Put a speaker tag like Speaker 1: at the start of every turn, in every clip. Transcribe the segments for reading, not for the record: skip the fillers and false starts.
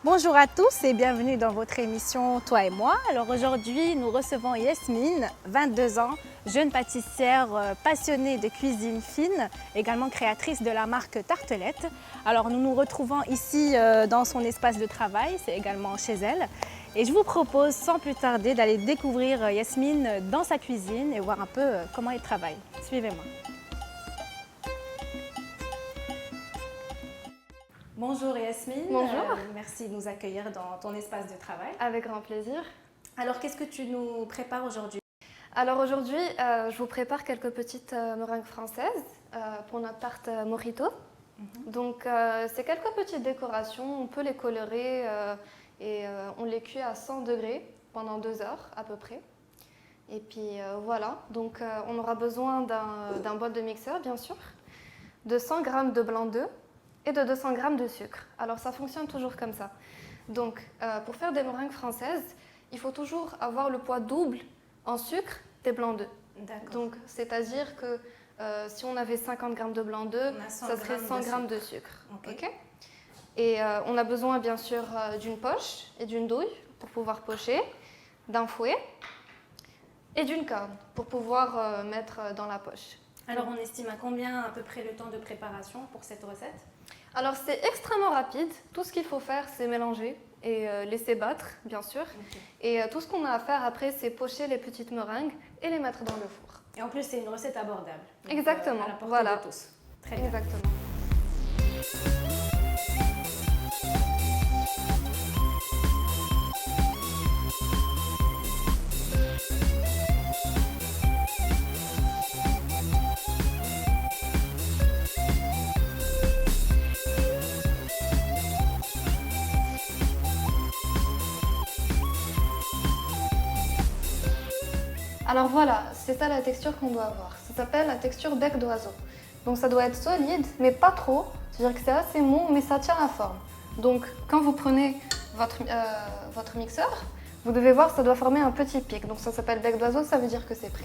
Speaker 1: Bonjour à tous et bienvenue dans votre émission Toi et moi. Alors aujourd'hui, nous recevons Yasmine, 22 ans, jeune pâtissière passionnée de cuisine fine, également créatrice de la marque Tartelette. Alors nous nous retrouvons ici dans son espace de travail, c'est également chez elle. Et je vous propose sans plus tarder d'aller découvrir Yasmine dans sa cuisine et voir un peu comment elle travaille. Suivez-moi. Bonjour Yasmine.
Speaker 2: Bonjour.
Speaker 1: Merci de nous accueillir dans ton espace de travail.
Speaker 2: Avec grand plaisir.
Speaker 1: Alors, qu'est-ce que tu nous prépares aujourd'hui?
Speaker 2: Alors aujourd'hui, je vous prépare quelques petites meringues françaises pour notre tarte mojito. Donc, c'est quelques petites décorations. On peut les colorer et on les cuit à 100 degrés pendant 2 heures à peu près. Et puis voilà. Donc, on aura besoin d'un bol de mixeur, bien sûr, de 100 g de blanc d'œuf et de 200 g de sucre. Alors ça fonctionne toujours comme ça. Donc pour faire des meringues françaises, il faut toujours avoir le poids double en sucre des blancs d'œufs. Donc c'est-à-dire que si on avait 50 g de blanc d'œuf, ça serait 100 g de sucre. Okay. Et on a besoin bien sûr d'une poche et d'une douille pour pouvoir pocher, d'un fouet et d'une corne pour pouvoir mettre dans la poche.
Speaker 1: Alors on estime à combien à peu près le temps de préparation pour cette recette?
Speaker 2: Alors c'est extrêmement rapide. Tout ce qu'il faut faire, c'est mélanger et laisser battre, bien sûr. Et tout ce qu'on a à faire après, c'est pocher les petites meringues et les mettre dans le four.
Speaker 1: Et en plus, c'est une recette abordable. Donc,
Speaker 2: exactement.
Speaker 1: À la portée
Speaker 2: voilà.
Speaker 1: de tous. Très bien.
Speaker 2: Exactement. Alors voilà, c'est ça la texture qu'on doit avoir. Ça s'appelle la texture bec d'oiseau. Donc ça doit être solide, mais pas trop. C'est-à-dire que c'est assez mou, mais ça tient la forme. Donc quand vous prenez votre mixeur, vous devez voir, ça doit former un petit pic. Donc ça s'appelle bec d'oiseau, ça veut dire que c'est prêt.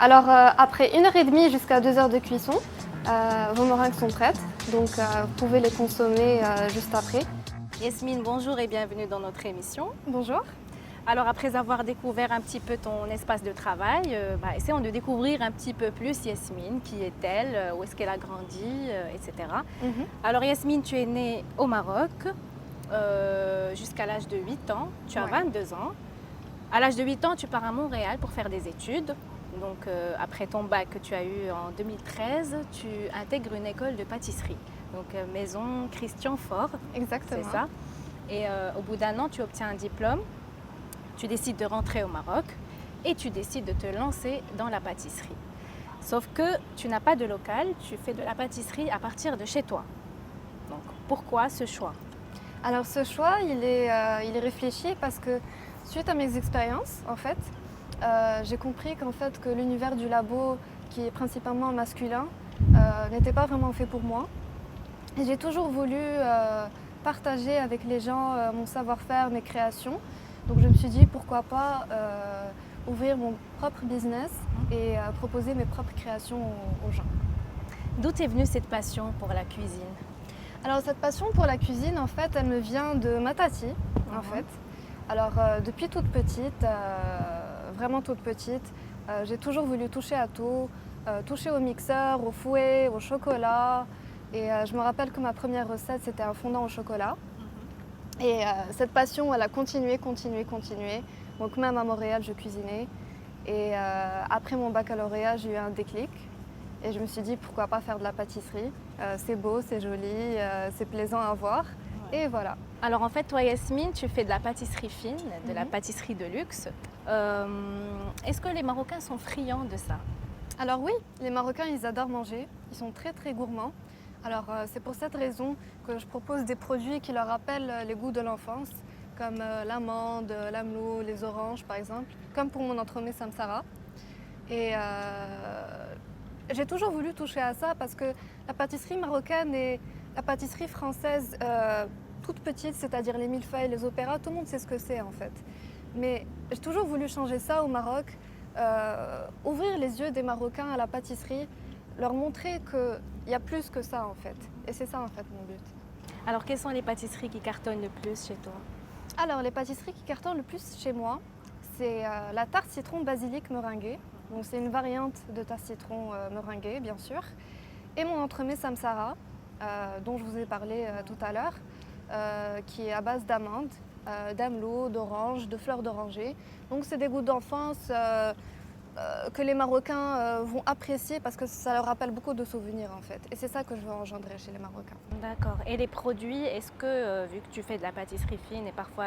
Speaker 2: Alors après 1h30 jusqu'à 2 heures de cuisson, vos meringues sont prêtes, donc vous pouvez les consommer juste après.
Speaker 1: Yasmine, bonjour et bienvenue dans notre émission.
Speaker 2: Bonjour.
Speaker 1: Alors après avoir découvert un petit peu ton espace de travail, essayons de découvrir un petit peu plus Yasmine, qui est-elle, où est-ce qu'elle a grandi, etc. Alors Yasmine, tu es née au Maroc jusqu'à l'âge de 8 ans, tu as 22 ans. À l'âge de 8 ans, tu pars à Montréal pour faire des études. Donc après ton bac que tu as eu en 2013, tu intègres une école de pâtisserie, donc maison Christian Faure.
Speaker 2: Exactement.
Speaker 1: C'est ça. Et au bout d'1 an, tu obtiens un diplôme, tu décides de rentrer au Maroc et tu décides de te lancer dans la pâtisserie. Sauf que tu n'as pas de local, tu fais de la pâtisserie à partir de chez toi. Donc pourquoi ce choix?
Speaker 2: Alors ce choix, il est réfléchi parce que suite à mes expériences, en fait, j'ai compris qu'en fait que l'univers du labo, qui est principalement masculin, n'était pas vraiment fait pour moi. Et j'ai toujours voulu partager avec les gens mon savoir-faire, mes créations. Donc je me suis dit pourquoi pas ouvrir mon propre business et proposer mes propres créations aux gens.
Speaker 1: D'où t'est venue cette passion pour la cuisine?
Speaker 2: Alors cette passion pour la cuisine, en fait, elle me vient de ma tati, en fait. Alors depuis toute petite, vraiment toute petite, j'ai toujours voulu toucher à tout, toucher au mixeur, au fouet, au chocolat. Et je me rappelle que ma première recette, c'était un fondant au chocolat. Et cette passion, elle a continué. Donc même à Montréal, je cuisinais. Et après mon baccalauréat, j'ai eu un déclic. Et je me suis dit, pourquoi pas faire de la pâtisserie. C'est beau, c'est joli, c'est plaisant à voir. Ouais. Et voilà.
Speaker 1: Alors en fait, toi Yasmine, tu fais de la pâtisserie fine, de la pâtisserie de luxe. Est-ce que les Marocains sont friands de ça?
Speaker 2: Alors oui, les Marocains, ils adorent manger. Ils sont très très gourmands. Alors c'est pour cette raison que je propose des produits qui leur rappellent les goûts de l'enfance, comme l'amande, l'amelou, les oranges par exemple, comme pour mon entremets Samsara. Et j'ai toujours voulu toucher à ça parce que la pâtisserie marocaine et la pâtisserie française toute petite, c'est-à-dire les millefeuilles, les opéras, tout le monde sait ce que c'est en fait. Mais j'ai toujours voulu changer ça au Maroc, ouvrir les yeux des Marocains à la pâtisserie, leur montrer qu'il y a plus que ça en fait. Et c'est ça en fait mon but.
Speaker 1: Alors quelles sont les pâtisseries qui cartonnent le plus chez toi?
Speaker 2: Alors les pâtisseries qui cartonnent le plus chez moi, c'est la tarte citron basilic meringuée. Donc c'est une variante de tarte citron meringuée bien sûr. Et mon entremets Samsara, dont je vous ai parlé tout à l'heure, qui est à base d'amandes, d'amelou, d'orange, de fleurs d'oranger. Donc c'est des goûts d'enfance que les Marocains vont apprécier parce que ça leur rappelle beaucoup de souvenirs en fait. Et c'est ça que je veux engendrer chez les Marocains.
Speaker 1: D'accord. Et les produits, est-ce que, vu que tu fais de la pâtisserie fine et parfois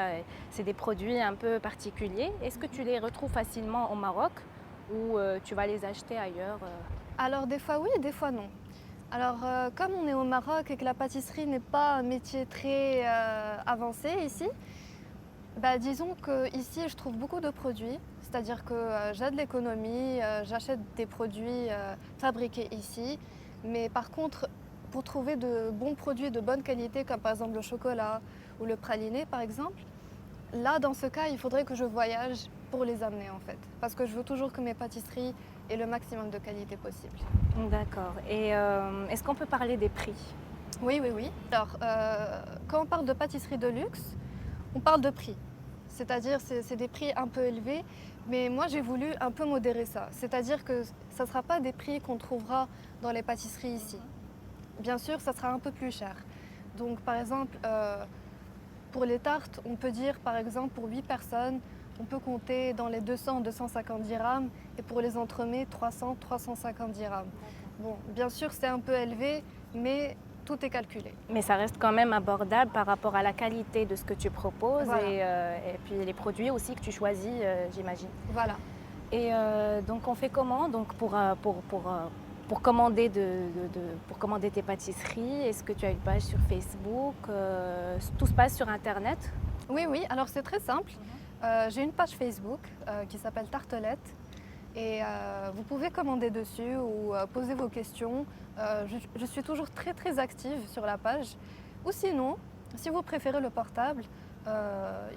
Speaker 1: c'est des produits un peu particuliers, est-ce que tu les retrouves facilement au Maroc ou tu vas les acheter ailleurs?
Speaker 2: Alors des fois oui, des fois non. Alors comme on est au Maroc et que la pâtisserie n'est pas un métier très avancé ici, disons qu'ici je trouve beaucoup de produits, c'est-à-dire que j'ai de l'économie, j'achète des produits fabriqués ici, mais par contre pour trouver de bons produits de bonne qualité comme par exemple le chocolat ou le praliné par exemple, là dans ce cas il faudrait que je voyage pour les amener en fait, parce que je veux toujours que mes pâtisseries aient le maximum de qualité possible.
Speaker 1: D'accord. Et est-ce qu'on peut parler des prix?
Speaker 2: Oui. Alors quand on parle de pâtisserie de luxe, on parle de prix, c'est-à-dire c'est des prix un peu élevés, mais moi j'ai voulu un peu modérer ça, c'est-à-dire que ça ne sera pas des prix qu'on trouvera dans les pâtisseries ici. Bien sûr, ça sera un peu plus cher. Donc par exemple, pour les tartes, on peut dire par exemple pour 8 personnes, on peut compter dans les 200-250 dirhams et pour les entremets 300-350 dirhams. Bon, bien sûr c'est un peu élevé, mais tout est calculé.
Speaker 1: Mais ça reste quand même abordable par rapport à la qualité de ce que tu proposes. Voilà. Et puis les produits aussi que tu choisis, j'imagine.
Speaker 2: Voilà.
Speaker 1: Et donc on fait comment donc pour commander pour commander tes pâtisseries? Est-ce que tu as une page sur Facebook? Tout se passe sur Internet?
Speaker 2: Oui, alors c'est très simple. J'ai une page Facebook qui s'appelle Tartelette. Et vous pouvez commander dessus ou poser vos questions. Je suis toujours très active sur la page. Ou sinon, si vous préférez le portable,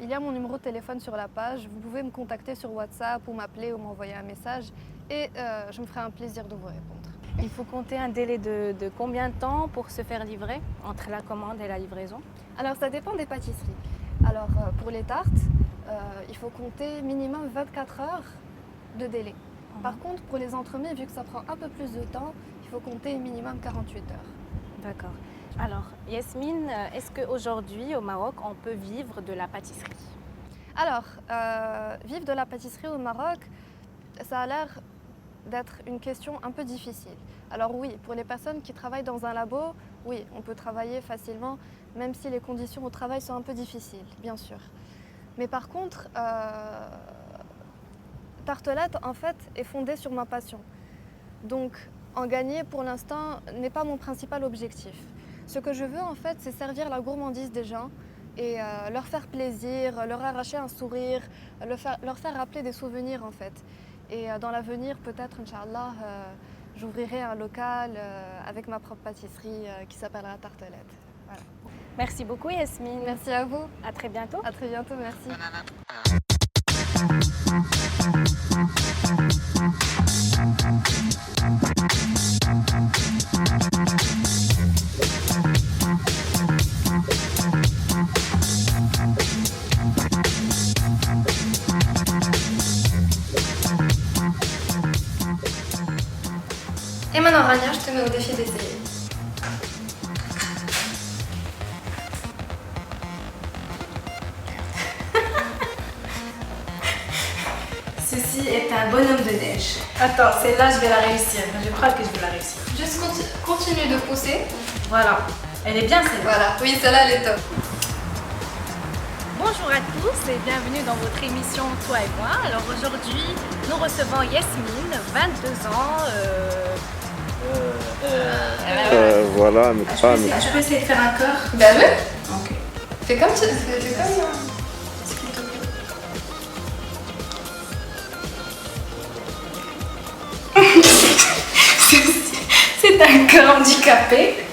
Speaker 2: il y a mon numéro de téléphone sur la page. Vous pouvez me contacter sur WhatsApp ou m'appeler ou m'envoyer un message et je me ferai un plaisir de vous répondre.
Speaker 1: Il faut compter un délai de combien de temps pour se faire livrer entre la commande et la livraison?
Speaker 2: Alors ça dépend des pâtisseries. Alors pour les tartes, il faut compter minimum 24 heures de délai. Par contre, pour les entremets, vu que ça prend un peu plus de temps, il faut compter minimum 48 heures.
Speaker 1: D'accord. Alors, Yasmine, est-ce qu'aujourd'hui, au Maroc, on peut vivre de la pâtisserie?
Speaker 2: Alors, vivre de la pâtisserie au Maroc, ça a l'air d'être une question un peu difficile. Alors oui, pour les personnes qui travaillent dans un labo, oui, on peut travailler facilement, même si les conditions au travail sont un peu difficiles, bien sûr. Mais par contre, Tartelette, en fait, est fondée sur ma passion. Donc, en gagner, pour l'instant, n'est pas mon principal objectif. Ce que je veux, en fait, c'est servir la gourmandise des gens et leur faire plaisir, leur arracher un sourire, leur faire rappeler des souvenirs, en fait. Et dans l'avenir, peut-être, Inch'Allah, j'ouvrirai un local avec ma propre pâtisserie qui s'appellera Tartelette. Voilà.
Speaker 1: Merci beaucoup, Yasmine.
Speaker 2: Merci à vous.
Speaker 1: À très bientôt.
Speaker 2: À très bientôt, merci. Et maintenant, Rania, je te mets au défi d'essayer.
Speaker 1: Ceci est un bonhomme de neige. Attends, celle-là, je vais la réussir. Je crois que je vais la réussir.
Speaker 2: Juste continue de pousser.
Speaker 1: Voilà. Elle est bien celle-là.
Speaker 2: Voilà, oui, celle-là, elle est top.
Speaker 1: Bonjour à tous et bienvenue dans votre émission Toi et moi. Alors aujourd'hui, nous recevons Yasmine, 22 ans.
Speaker 3: Voilà, mais pas.
Speaker 1: Je peux essayer de faire un cœur.
Speaker 2: Ben oui.
Speaker 1: Ok.
Speaker 2: Fais comme tu fais comme ça.
Speaker 1: C'est un cœur handicapé.